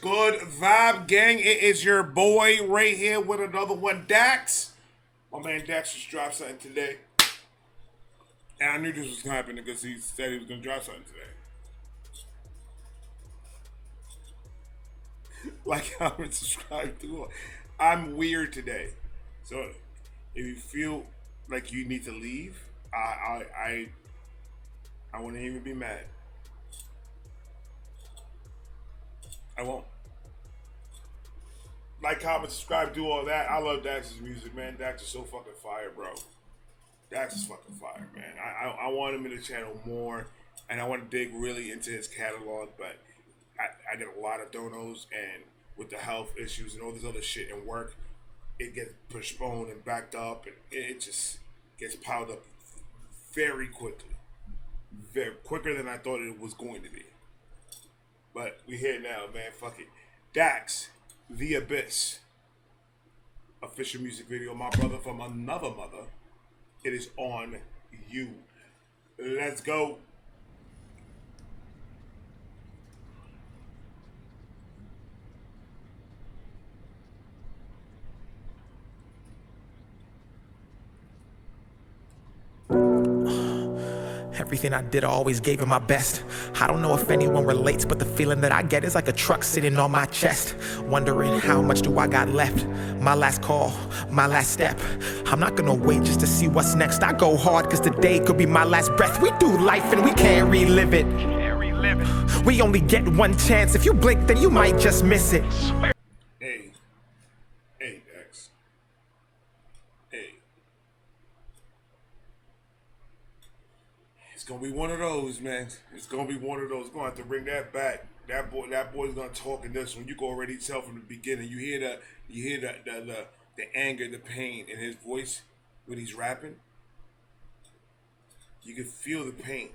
good, Vibe Gang? It is your boy right here with another one, Dax. My man Dax just dropped something today. And I knew this was going to happen because he said he was going to drop something today. Like, comment, subscribe to it. I'm weird today. So, if you feel like you need to leave, I wouldn't even be mad. I won't. Like, comment, subscribe, do all that. I love Dax's music, man. Dax is so fucking fire, bro. Dax is fucking fire, man. I want him in the channel more, and I want to dig really into his catalog, but I get a lot of donos, and with the health issues and all this other shit and work, it gets postponed and backed up, and it just gets piled up very quickly. Very quicker than I thought it was going to be. But we here now, man. Fuck it. Dax, The Abyss. Official music video. My brother from another mother. It is on you. Let's go. Everything I did, I always gave it my best. I don't know if anyone relates, but the feeling that I get is like a truck sitting on my chest. Wondering how much do I got left? My last call, my last step. I'm not gonna wait just to see what's next. I go hard cause today could be my last breath. We do life and we can't relive it. We only get one chance. If you blink, then you might just miss it. Hey, Dax. Hey. It's gonna be one of those, man. It's gonna be one of those. Gonna have to bring that back. That boy's gonna talk in this one. You can already tell from the beginning. You hear the anger, the pain in his voice when he's rapping. You can feel the pain.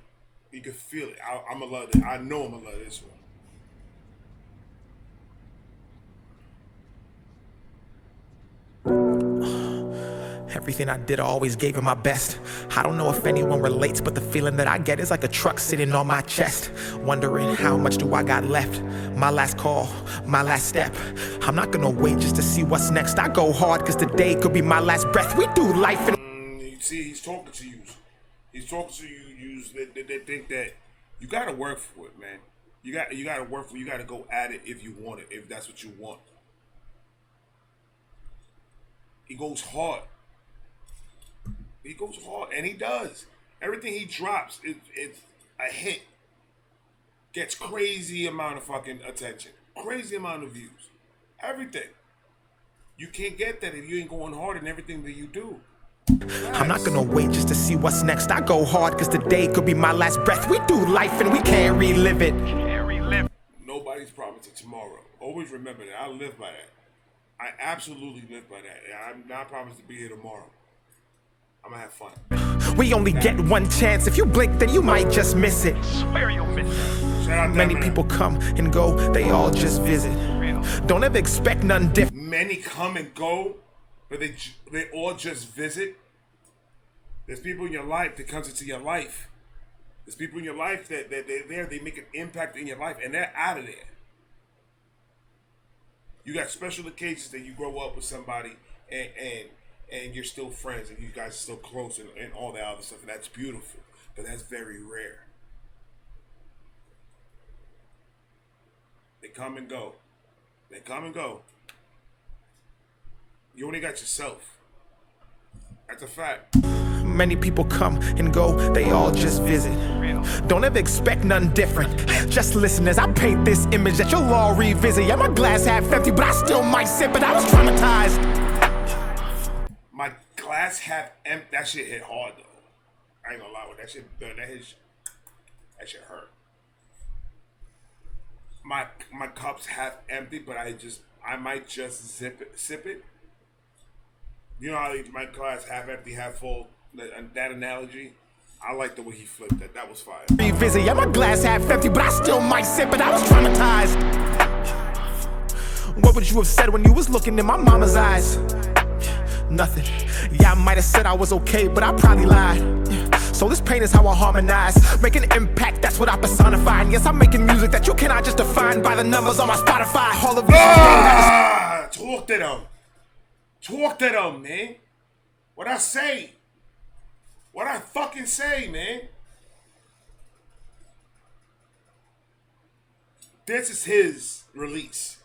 You can feel it. I'm gonna love it. I know I'm gonna love this one. Everything I did, I always gave it my best. I don't know if anyone relates, but the feeling that I get is like a truck sitting on my chest. Wondering how much do I got left? My last call, my last step. I'm not gonna wait just to see what's next. I go hard cause today could be my last breath. We do life and you see, he's talking to you. He's talking to you. They think that you gotta work for it, man. You gotta work for it. You gotta go at it if you want it, if that's what you want. He goes hard. He goes hard, and he does. Everything he drops, it's a hit. Gets crazy amount of fucking attention. Crazy amount of views. Everything. You can't get that if you ain't going hard in everything that you do. Yes. I'm not gonna wait just to see what's next. I go hard cause today could be my last breath. We do life and we can't relive it. Nobody's promising tomorrow. Always remember that. I live by that. I absolutely live by that. I'm not promised to be here tomorrow. I'm gonna have fun. We only get one chance. If you blink, then you might just miss it. Swear you'll miss it. Many people come and go, they all just visit. Don't ever expect none different. Many come and go, but they all just visit. There's people in your life that comes into your life. There's people in your life that they're there, they make an impact in your life, and they're out of there. You got special occasions that you grow up with somebody and you're still friends and you guys are still close and all that other stuff, and that's beautiful, but that's very rare. They come and go. They come and go. You only got yourself. That's a fact. Many people come and go, they all just visit. Don't ever expect none different. Just listen as I paint this image that you'll all revisit. Yeah, my glass half empty, but I still might sip it. I was traumatized. My glass half empty. That shit hit hard though. I ain't gonna lie with that shit. That shit hurt. My cup's half empty, but I might just sip it. You know how my glass half empty, half full. That analogy, I like the way he flipped that. That was fire. Revisit. Yeah, my glass half empty, but I still might sip it. I was traumatized. What would you have said when you was looking in my mama's eyes? Nothing. Yeah, I might have said I was okay, but I probably lied. So this pain is how I harmonize. Make an impact, that's what I personify. And yes, I'm making music that you cannot just define by the numbers on my Spotify. All of this talk to them. Talk to them, man. What I say? What I fucking say, man? This is his release.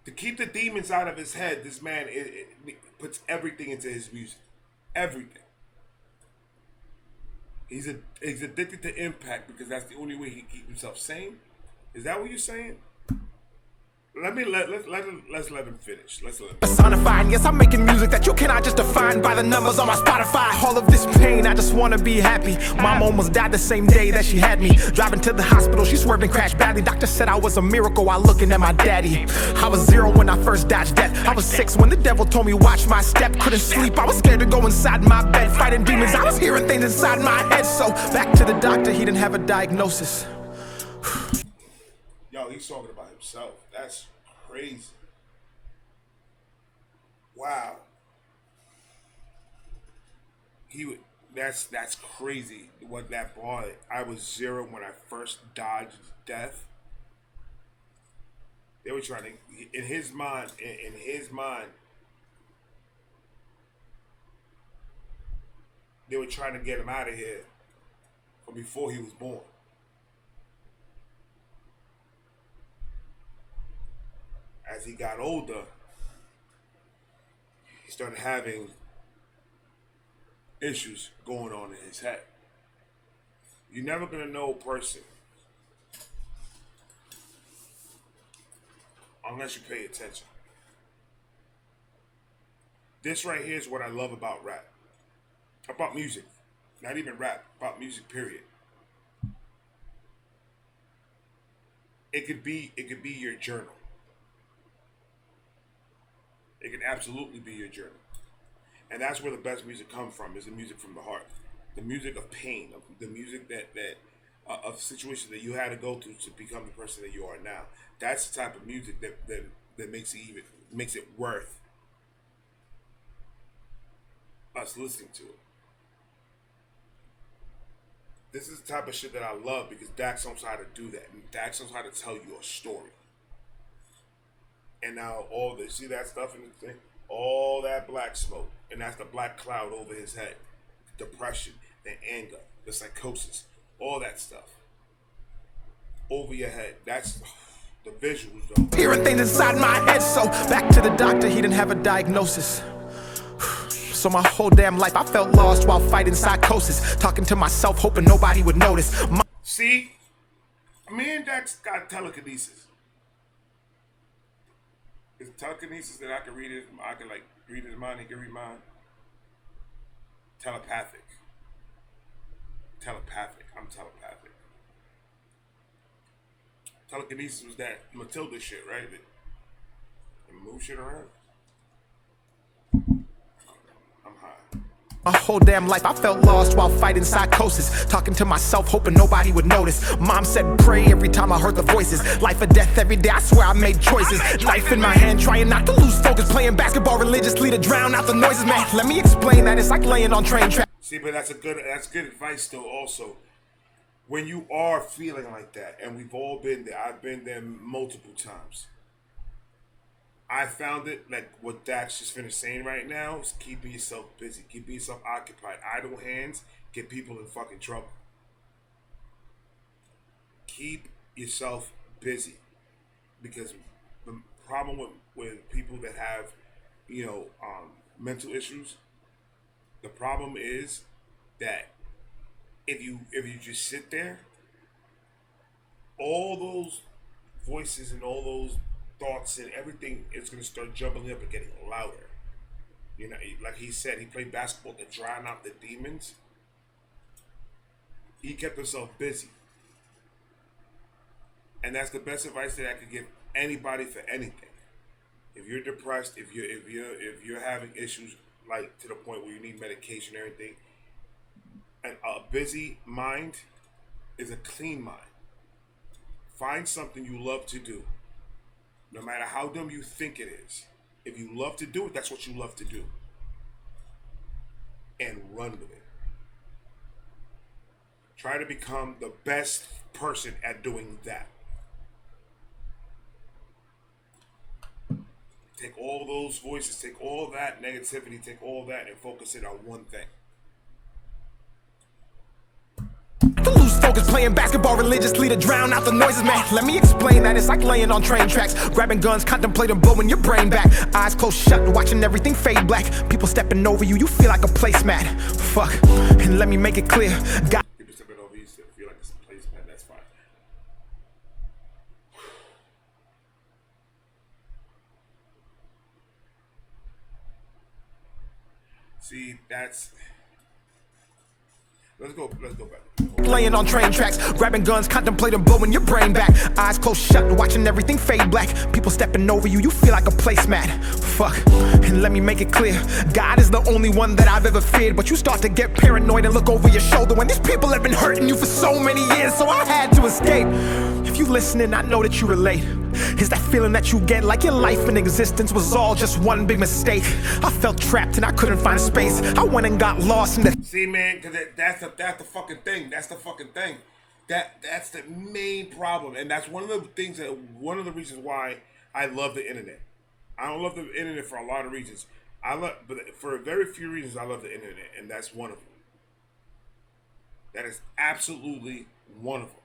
To keep the demons out of his head, this man it puts everything into his music. Everything. He's addicted to impact because that's the only way he can keep himself sane. Is that what you're saying? Let's let him finish. Let's let him personify. Yes, I'm making music that you cannot just define by the numbers on my Spotify. All of this pain, I just wanna be happy. Mom almost died the same day that she had me. Driving to the hospital, she swerved and crashed badly. Doctor said I was a miracle while looking at my daddy. I was 0 when I first dodged death. I was 6 when the devil told me watch my step. Couldn't sleep, I was scared to go inside my bed. Fighting demons, I was hearing things inside my head. So back to the doctor, he didn't have a diagnosis. Yo, he's talking about himself. That's crazy. Wow. That's crazy. What that bar, I was 0 when I first dodged death. They were trying to, in his mind, they were trying to get him out of here from before he was born. As he got older, he started having issues going on in his head. You're never gonna know a person unless you pay attention. This right here is what I love about rap. About music. Not even rap, about music, period. It could be your journal. It can absolutely be your journey. And that's where the best music comes from, is the music from the heart. The music of pain, of the music that of situations that you had to go through to become the person that you are now. That's the type of music that makes it worth us listening to it. This is the type of shit that I love because Dax knows how to do that. And Dax knows how to tell you a story. And now all this, see that stuff in the thing? All that black smoke. And that's the black cloud over his head. Depression, the anger, the psychosis, all that stuff. Over your head. That's the visuals, though. Hearing things inside my head, so back to the doctor, he didn't have a diagnosis. So my whole damn life I felt lost while fighting psychosis. Talking to myself, hoping nobody would notice. See? Me and Dax got telekinesis. It's telekinesis that I can read his mind, he can read mine. Telepathic. I'm telepathic. Telekinesis was that Matilda shit, right? That move shit around. I'm high. My whole damn life I felt lost while fighting psychosis. Talking to myself, hoping nobody would notice. Mom said pray every time I heard the voices. Life or death every day, I swear I made choices. Knife in my hand, trying not to lose focus. Playing basketball religiously to drown out the noises, man. Let me explain that, it's like laying on train tracks. See, but that's good advice though also. When you are feeling like that, and we've all been there, I've been there multiple times. I found it, like what Dax just finished saying right now, is keeping yourself busy, keeping yourself occupied. Idle hands get people in fucking trouble. Keep yourself busy. Because the problem with people that have, mental issues, the problem is that if you just sit there, all those voices and all those thoughts and everything is going to start jumping up and getting louder. Like he said, he played basketball to drown out the demons. He kept himself busy. And that's the best advice that I could give anybody for anything. If you're depressed, if you're having issues like to the point where you need medication or anything, a busy mind is a clean mind. Find something you love to do. No matter how dumb you think it is. If you love to do it, that's what you love to do. and run with it. Try to become the best person at doing that. Take all those voices, take all that negativity, take all that and focus it on one thing. To lose focus playing basketball religiously to drown out the noises, man. Let me explain that. It's like laying on train tracks, grabbing guns, contemplating blowing your brain back. Eyes closed shut, watching everything fade black. People stepping over you, you feel like a placemat. Fuck, and let me make it clear. God. People stepping over you, feel like it's a placemat. That's fine. See, that's. Let's go back. Laying on train tracks, grabbing guns, contemplating blowing your brain back. Eyes closed shut, watching everything fade black. People stepping over you, you feel like a placemat. Fuck, and let me make it clear. God is the only one that I've ever feared. But you start to get paranoid and look over your shoulder when these people have been hurting you for so many years. So I had to escape. If you listening, I know that you relate. Is that feeling that you get like your life and existence was all just one big mistake? I felt trapped and I couldn't find space. I went and got lost in the... See, man, because that's the fucking thing. That's the fucking thing. That's the main problem, and that's one of the things that one of the reasons why I love the internet. I don't love the internet for a lot of reasons. But for very few reasons, I love the internet, and that's one of them. That is absolutely one of them.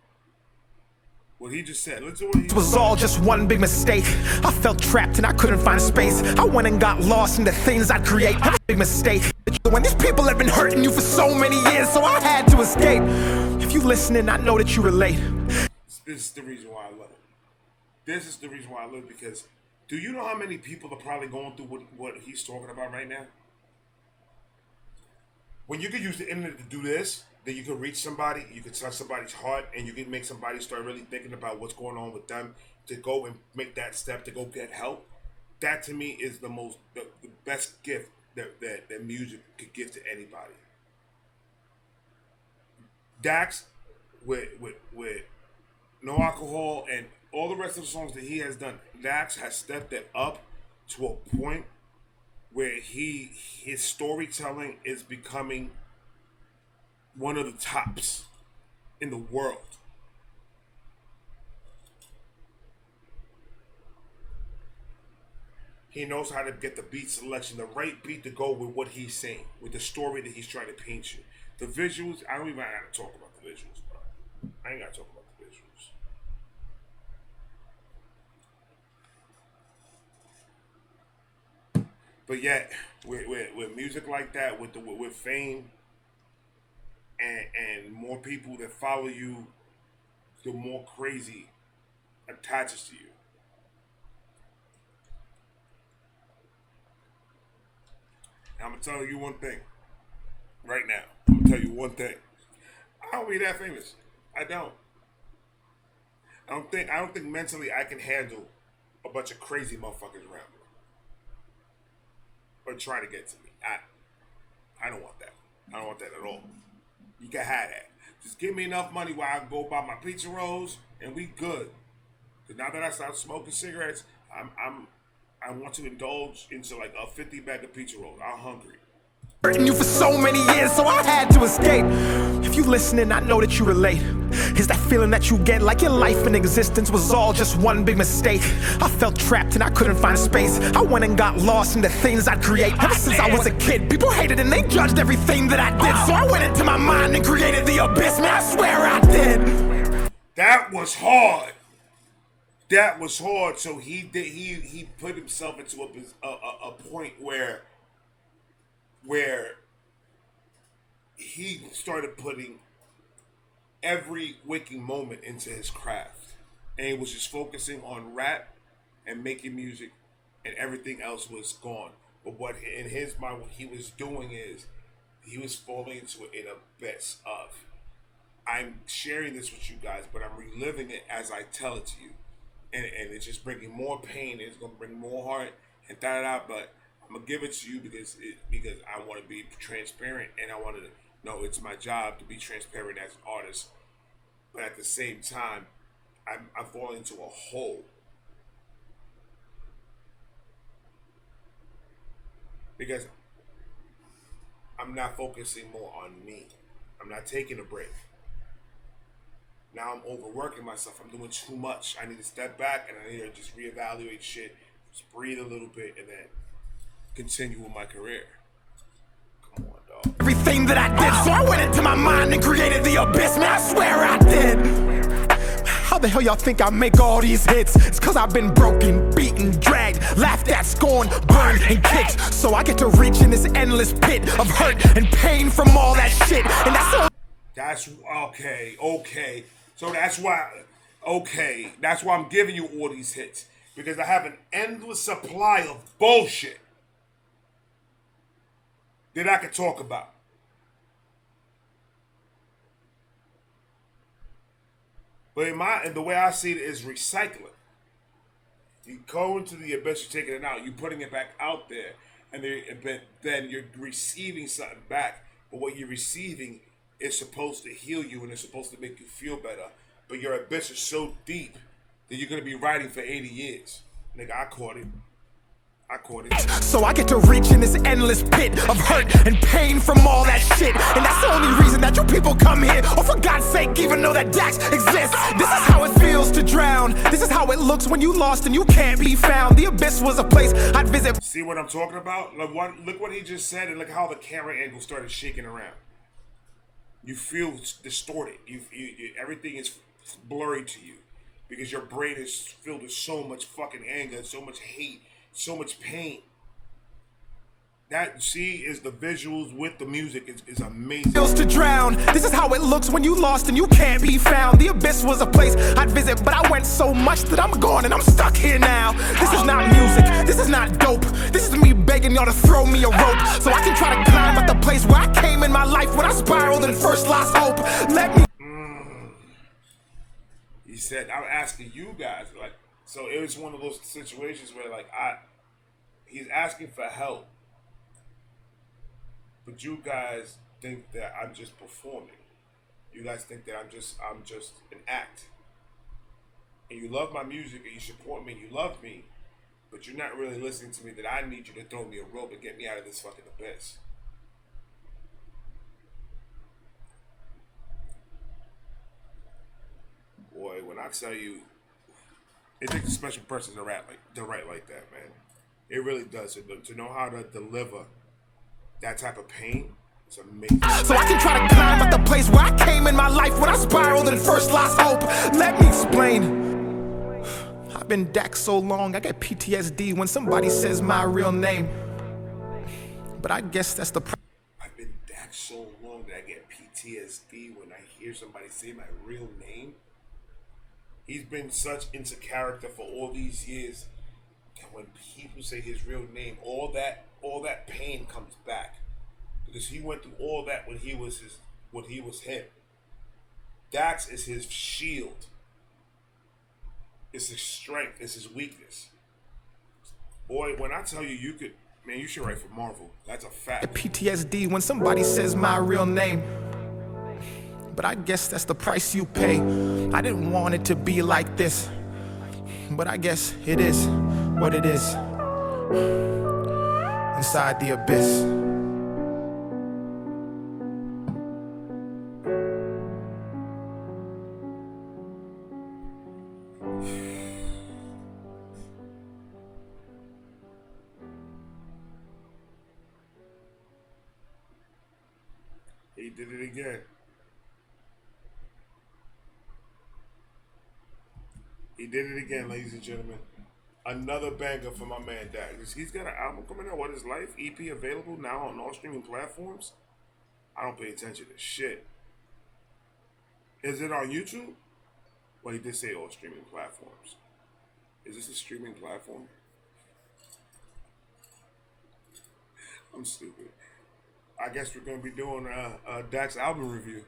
What he just said. Listen to what he It was all just one big mistake. I felt trapped and I couldn't find space. I went and got lost in the things I'd create. A big mistake. When these people have been hurting you for so many years, so I had to escape. If you listening, I know that you relate. This is the reason why I love it. This is the reason why I love it, because do you know how many people are probably going through what he's talking about right now? When you could use the internet to do this, then you can reach somebody, you can touch somebody's heart, and you can make somebody start really thinking about what's going on with them, to go and make that step to go get help. That to me is the best gift that music could give to anybody. Dax with No Alcohol and all the rest of the songs that he has done, Dax has stepped it up to a point where his storytelling is becoming one of the tops in the world. He knows how to get the beat selection, the right beat to go with what he's saying, with the story that he's trying to paint you. The visuals, I don't even have to talk about the visuals, bro. I ain't got to talk about the visuals. But yet, with music like that, with fame, and more people that follow you, the more crazy attaches to you. And I'm gonna tell you one thing right now. I'm gonna tell you one thing. I don't be that famous. I don't. I don't think mentally I can handle a bunch of crazy motherfuckers around me or trying to get to me. I don't want that. I don't want that at all. You can have that. Just give me enough money while I can go buy my pizza rolls and we good. Cause now that I stopped smoking cigarettes, I want to indulge into like a 50 bag of pizza rolls. I'm hungry. Hurting you for so many years, so I had to escape. If you listening, I know that you relate. Is that feeling that you get like your life and existence was all just one big mistake? I felt trapped and I couldn't find space. I went and got lost in the things I'd create. Ever since I was a kid, people hated and they judged everything that I did. So I went into my mind and created the abyss. Man, I swear I did. That was hard. That was hard. So he put himself into a point where he started putting every waking moment into his craft, and he was just focusing on rap and making music, and everything else was gone. But what in his mind, what he was doing is he was falling into an abyss of, I'm sharing this with you guys, but I'm reliving it as I tell it to you, and it's just bringing more pain, and it's gonna bring more heart and da. But I'm gonna give it to you because I want to be transparent, and I want to know it's my job to be transparent as an artist. But at the same time, I'm falling into a hole because I'm not focusing more on me. I'm not taking a break. Now I'm overworking myself. I'm doing too much. I need to step back and I need to just reevaluate shit, just breathe a little bit, and then continue with my career. Come on, dog. Everything that I did, so I went into my mind and created the abyss. Man, I swear I did. How the hell y'all think I make all these hits? It's cause I've been broken, beaten, dragged, laughed at, scorned, burned, and kicked. So I get to reach in this endless pit of hurt and pain from all that shit. And that's okay. So that's why I'm giving you all these hits. Because I have an endless supply of bullshit that I could talk about. But in the way I see it is recycling. You go into the abyss, you're taking it out, you're putting it back out there, and then you're receiving something back. But what you're receiving is supposed to heal you and it's supposed to make you feel better. But your abyss is so deep that you're gonna be writing for 80 years. Nigga, I caught it. So I get to reach in this endless pit of hurt and pain from all that shit. And that's the only reason that you people come here. Oh, for God's sake, even know that Dax exists. This is how it feels to drown. This is how it looks when you lost and you can't be found. The abyss was a place I'd visit. See what I'm talking about? Look what he just said, and look how the camera angle started shaking around. You feel distorted. Everything is blurry to you because your brain is filled with so much fucking anger, so much hate, so much pain. That, see, is the visuals with the music is amazing. Feels to drown. This is how it looks when you lost and you can't be found. The abyss was a place I'd visit, but I went so much that I'm gone and I'm stuck here now. This is not music. This is not dope. This is me begging y'all to throw me a rope so I can try to climb at the place where I came in my life when I spiraled and first lost hope. Let me. He said, I'm asking you guys, like, so it was one of those situations where, like, he's asking for help, but you guys think that I'm just performing. You guys think that I'm just an act. And you love my music and you support me and you love me, but you're not really listening to me that I need you to throw me a rope and get me out of this fucking abyss. Boy, when I tell you, it takes a special person to write like that, man. It really does. To know how to deliver that type of pain, it's amazing. So I can try to climb at the place where I came in my life when I spiraled and first lost hope. Let me explain. I've been Dax so long, I get PTSD when somebody says my real name. But I guess that's the problem. I've been Dax so long that I get PTSD when I hear somebody say my real name. He's been such into character for all these years, and when people say his real name, all that pain comes back because he went through all that when he was him. Dax is his shield. It's his strength. It's his weakness. Boy, when I tell you, you should write for Marvel. That's a fact. PTSD when somebody says my real name. But I guess that's the price you pay. I didn't want it to be like this, but I guess it is what it is. Inside the abyss. He did it again. He did it again, ladies and gentlemen. Another banger for my man Dax. He's got an album coming out. What is Life? EP available now on all streaming platforms. I don't pay attention to shit. Is it on YouTube? Well, he did say all streaming platforms. Is this a streaming platform? I'm stupid. I guess we're going to be doing a Dax album review.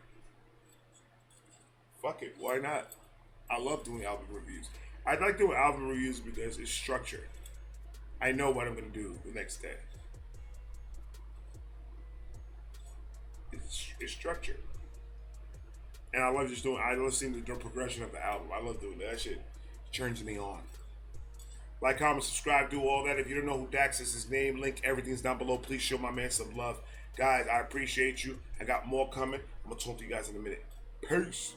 Fuck it. Why not? I love doing album reviews. I like doing album reviews because it's structured. I know what I'm going to do the next day. It's structured. And I love listening to the progression of the album. I love doing that. That shit turns me on. Like, comment, subscribe, do all that. If you don't know who Dax is, his name, link, everything's down below. Please show my man some love. Guys, I appreciate you. I got more coming. I'm gonna talk to you guys in a minute. Peace.